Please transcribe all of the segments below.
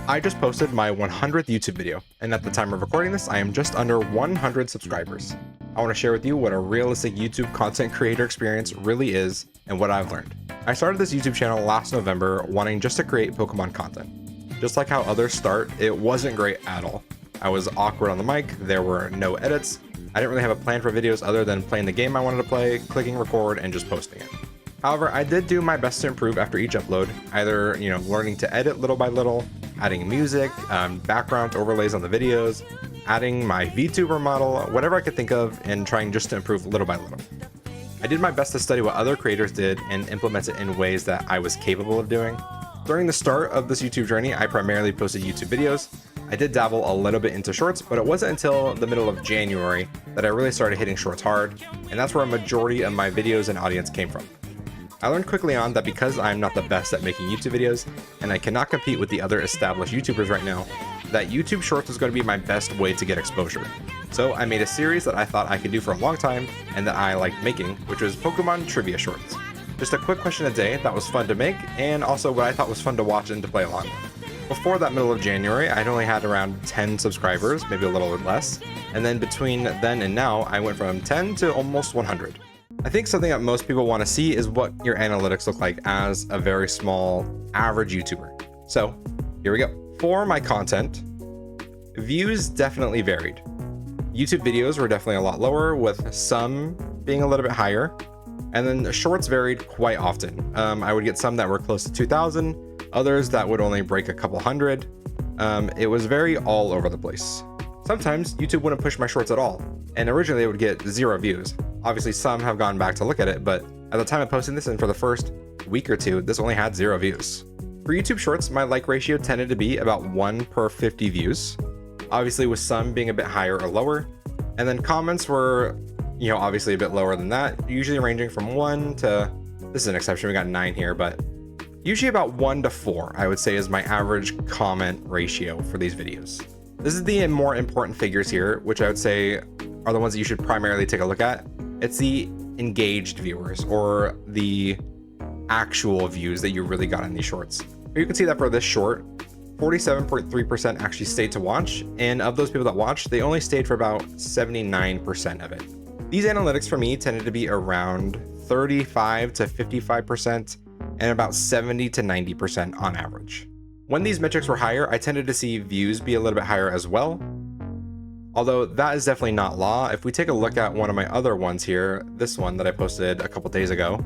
I just posted my 100th YouTube video, and at the time of recording this, I am just under 100 subscribers. I want to share with you what a realistic YouTube content creator experience really is and what I've learned. I started this YouTube channel last November wanting just to create Pokemon content. Just like how others start, it wasn't great at all. I was awkward on the mic, there were no edits, I didn't really have a plan for videos other than playing the game I wanted to play, clicking record, and just posting it. However, I did do my best to improve after each upload, either learning to edit little by little, adding music, background overlays on the videos, adding my VTuber model, whatever I could think of, and trying just to improve little by little. I did my best to study what other creators did and implement it in ways that I was capable of doing. During the start of this YouTube journey, I primarily posted YouTube videos. I did dabble a little bit into shorts, but it wasn't until the middle of January that I really started hitting shorts hard, and that's where a majority of my videos and audience came from. I learned quickly on that because I'm not the best at making YouTube videos, and I cannot compete with the other established YouTubers right now, that YouTube Shorts was going to be my best way to get exposure. So I made a series that I thought I could do for a long time, and that I liked making, which was Pokemon Trivia Shorts. Just a quick question a day that was fun to make, and also what I thought was fun to watch and to play along with. Before that middle of January, I'd only had around 10 subscribers, maybe a little less, and then between then and now, I went from 10 to almost 100. I think something that most people want to see is what your analytics look like as a very small, average YouTuber. So here we go. For my content, views definitely varied. YouTube videos were definitely a lot lower, with some being a little bit higher, and then the shorts varied quite often. I would get some that were close to 2,000, others that would only break a couple hundred. It was very all over the place. Sometimes YouTube wouldn't push my shorts at all, and originally it would get 0 views. Obviously some have gone back to look at it, but at the time of posting this and for the first week or two, this only had 0 views. For YouTube Shorts, my like ratio tended to be about 1 per 50 views, obviously with some being a bit higher or lower, and then comments were, obviously a bit lower than that, usually ranging from 1 to, this is an exception, we got 9 here, but usually about 1 to 4, I would say, is my average comment ratio for these videos. This is the more important figures here, which I would say are the ones that you should primarily take a look at. It's the engaged viewers, or the actual views that you really got in these shorts. You can see that for this short, 47.3% actually stayed to watch, and of those people that watched, they only stayed for about 79% of it. These analytics for me tended to be around 35 to 55% and about 70 to 90% on average. When these metrics were higher, I tended to see views be a little bit higher as well. Although that is definitely not law. If we take a look at one of my other ones here, this one that I posted a couple days ago,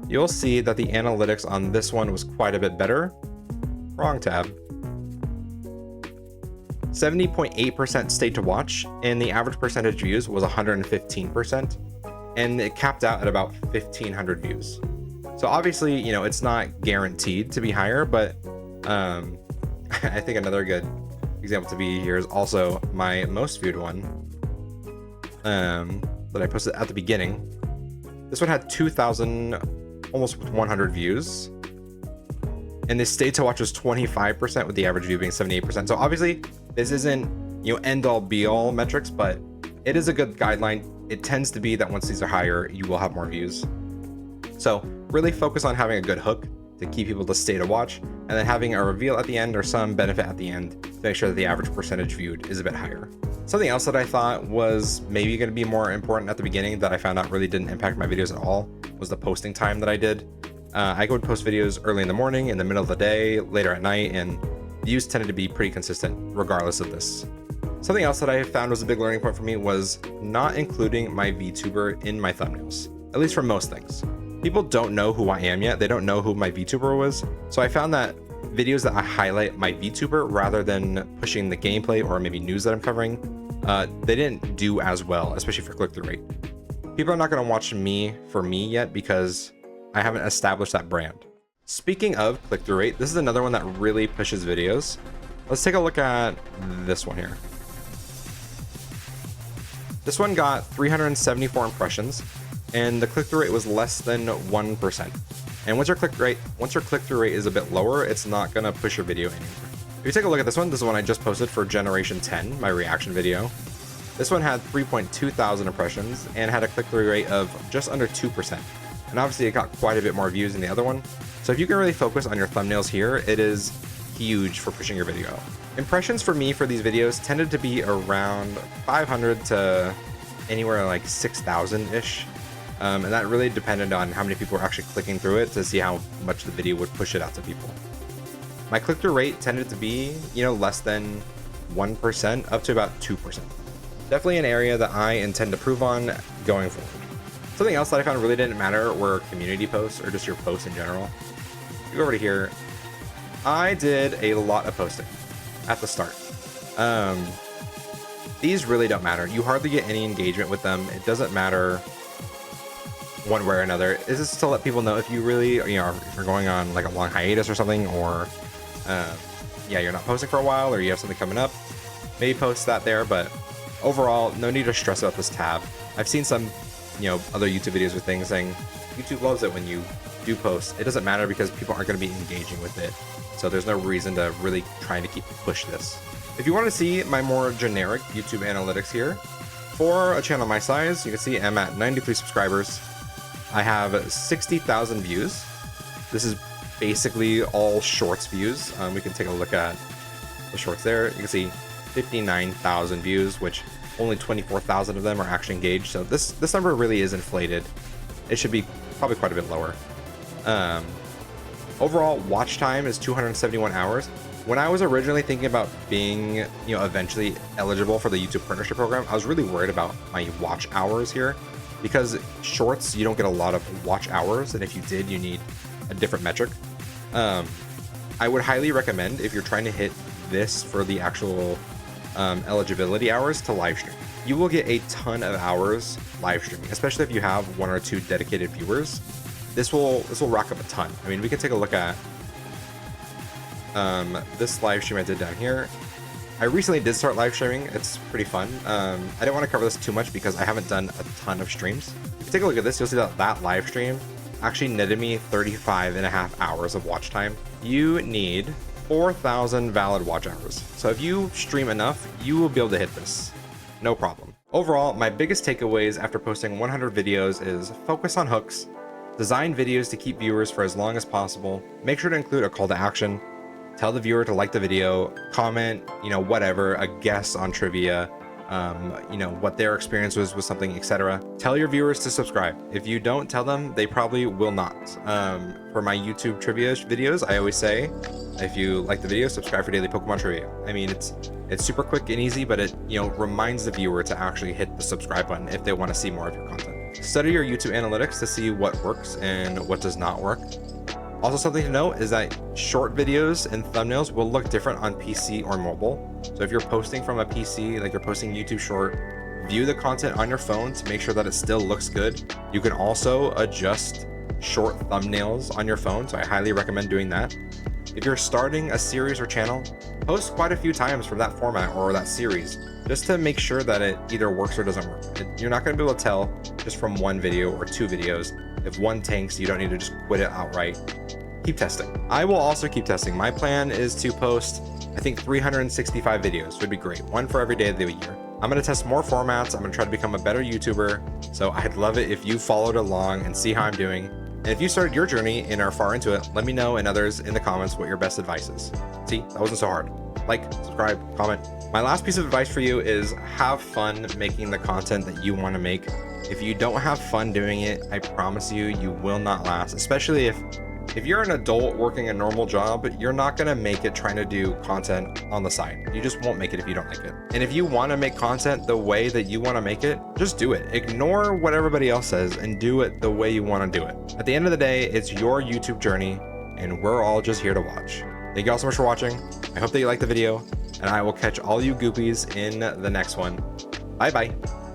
you'll see that the analytics on this one was quite a bit better. Wrong tab. 70.8% stayed to watch, and the average percentage views was 115%, and it capped out at about 1,500 views. So obviously, it's not guaranteed to be higher, but I think another good example to be here is also my most viewed one that I posted at the beginning. This one had 2,000, almost 100 views, and the stayed to watch was 25%, with the average view being 78%. So obviously this isn't end all be all metrics, but it is a good guideline. It tends to be that once these are higher, you will have more views. So really focus on having a good hook to keep people to stay to watch, and then having a reveal at the end or some benefit at the end to make sure that the average percentage viewed is a bit higher. Something else that I thought was maybe going to be more important at the beginning that I found out really didn't impact my videos at all was the posting time that I did. I would post videos early in the morning, in the middle of the day, later at night, and views tended to be pretty consistent regardless of this. Something else that I found was a big learning point for me was not including my VTuber in my thumbnails, at least for most things. People don't know who I am yet. They don't know who my VTuber was. So I found that videos that I highlight my VTuber rather than pushing the gameplay or maybe news that I'm covering, they didn't do as well, especially for click-through rate. People are not going to watch me for me yet because I haven't established that brand. Speaking of click-through rate, this is another one that really pushes videos. Let's take a look at this one here. This one got 374 impressions, and the click-through rate was less than 1%. And once your click-through rate is a bit lower, it's not gonna push your video anymore. If you take a look at this is the one I just posted for Generation 10, my reaction video. This one had 3.2 thousand impressions and had a click-through rate of just under 2%. And obviously it got quite a bit more views than the other one. So if you can really focus on your thumbnails here, it is huge for pushing your video out. Impressions for me for these videos tended to be around 500 to anywhere like 6,000-ish. And that really depended on how many people were actually clicking through it to see how much the video would push it out to people. My click-through rate tended to be, less than 1% up to about 2%. Definitely an area that I intend to improve on going forward. Something else that I found really didn't matter were community posts or just your posts in general. You go over to here. I did a lot of posting at the start. These really don't matter. You hardly get any engagement with them. It doesn't matter one way or another. This is to let people know if you really, if you're going on like a long hiatus or something, or you're not posting for a while, or you have something coming up, maybe post that there. But overall, no need to stress about this tab. I've seen some, other YouTube videos with things saying YouTube loves it when you do post. It doesn't matter because people aren't going to be engaging with it. So there's no reason to really trying to push this. If you want to see my more generic YouTube analytics here, for a channel my size, you can see I'm at 93 subscribers. I have 60,000 views. This is basically all shorts views. We can take a look at the shorts there. You can see 59,000 views, which only 24,000 of them are actually engaged. So this number really is inflated. It should be probably quite a bit lower. Overall watch time is 271 hours. When I was originally thinking about being, eventually eligible for the YouTube partnership program, I was really worried about my watch hours here, because shorts, you don't get a lot of watch hours, and if you did, you need a different metric. I would highly recommend, if you're trying to hit this for the actual eligibility hours, to live stream. You will get a ton of hours live streaming, especially if you have 1 or 2 dedicated viewers. This will rack up a ton. I mean, we can take a look at this live stream I did down here. I recently did start live streaming. It's pretty fun. I didn't want to cover this too much because I haven't done a ton of streams. If you take a look at this, you'll see that that live stream actually netted me 35.5 hours of watch time. You need 4,000 valid watch hours. So if you stream enough, you will be able to hit this. No problem. Overall, my biggest takeaways after posting 100 videos is focus on hooks, design videos to keep viewers for as long as possible, make sure to include a call to action, tell the viewer to like the video, comment, whatever, a guess on trivia, what their experience was with something, etc. Tell your viewers to subscribe. If you don't tell them, they probably will not. For my YouTube trivia videos, I always say, if you like the video, subscribe for daily Pokemon trivia. I mean, it's super quick and easy, but it reminds the viewer to actually hit the subscribe button if they want to see more of your content. Study your YouTube analytics to see what works and what does not work. Also, something to note is that short videos and thumbnails will look different on PC or mobile. So if you're posting from a PC, like you're posting YouTube short, view the content on your phone to make sure that it still looks good. You can also adjust short thumbnails on your phone, so I highly recommend doing that. If you're starting a series or channel, post quite a few times from that format or that series, just to make sure that it either works or doesn't work. You're not going to be able to tell just from one video or 2 videos. If one tanks, you don't need to just quit it outright. Keep testing. I will also keep testing. My plan is to post, I think, 365 videos would be great. 1 for every day of the year. I'm going to test more formats. I'm going to try to become a better YouTuber. So I'd love it if you followed along and see how I'm doing. And if you started your journey and are far into it, let me know and others in the comments what your best advice is. See, that wasn't so hard. Like, subscribe, comment. My last piece of advice for you is have fun making the content that you want to make. If you don't have fun doing it, I promise you, you will not last, especially if you're an adult working a normal job, you're not going to make it trying to do content on the side. You just won't make it if you don't like it. And if you want to make content the way that you want to make it, just do it. Ignore what everybody else says and do it the way you want to do it. At the end of the day, it's your YouTube journey and we're all just here to watch. Thank you all so much for watching. I hope that you liked the video and I will catch all you goopies in the next one. Bye bye.